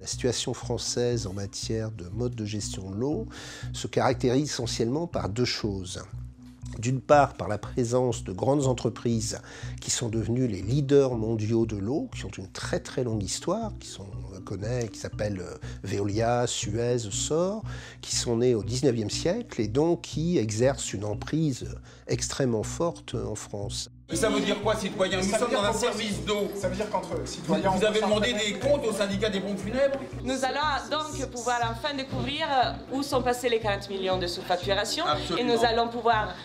La situation française en matière de mode de gestion de l'eau se caractérise essentiellement par deux choses. D'une part, par la présence de grandes entreprises qui sont devenues les leaders mondiaux de l'eau, qui ont une très très longue histoire, qui s'appellent Veolia, Suez, Sor, qui sont nées au 19e siècle et donc qui exercent une emprise extrêmement forte en France. Mais ça veut dire quoi, citoyen? Nous sommes dans un service d'eau. Ça veut dire qu'entre citoyens... Vous avez demandé des comptes au syndicat des pompes funèbres? Nous allons donc pouvoir enfin découvrir où sont passés les 40 millions de sous-facturation. Et nous allons pouvoir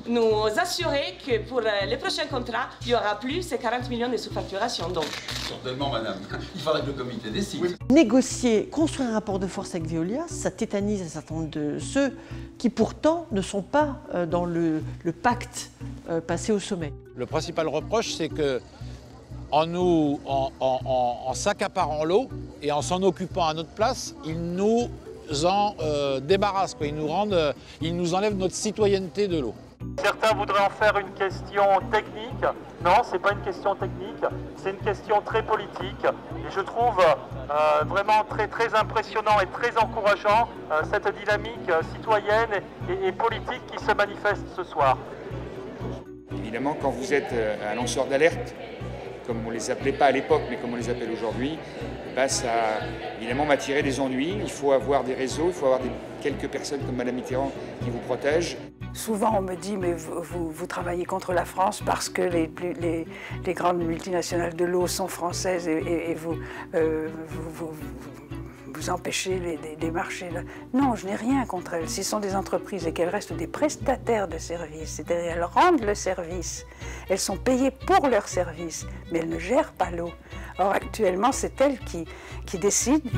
nous assurer que pour les prochains contrats, il n'y aura plus ces 40 millions de sous-facturation. Certainement, madame. Il faudrait que le comité décide. Oui. Négocier, construire un rapport de force avec Veolia, ça tétanise un certain nombre de ceux qui pourtant ne sont pas dans le pacte passé au sommet. Le principal reproche, c'est que en s'accaparant l'eau et en s'en occupant à notre place, ils nous en débarrassent, quoi. Ils nous enlèvent notre citoyenneté de l'eau. Certains voudraient en faire une question technique. Non, ce n'est pas une question technique, c'est une question très politique. Et je trouve vraiment très impressionnant et très encourageant cette dynamique citoyenne et politique qui se manifeste ce soir. Évidemment, quand vous êtes un lanceur d'alerte, comme on ne les appelait pas à l'époque, mais comme on les appelle aujourd'hui, ça évidemment m'attirer des ennuis. Il faut avoir des réseaux, il faut avoir quelques personnes comme Madame Mitterrand qui vous protègent. Souvent on me dit mais vous travaillez contre la France parce que les grandes multinationales de l'eau sont françaises et vous empêchez les marchés. Non, je n'ai rien contre elles. Ce sont des entreprises et qu'elles restent des prestataires de services. C'est-à-dire elles rendent le service. Elles sont payées pour leur service, mais elles ne gèrent pas l'eau. Or actuellement c'est elles qui décident.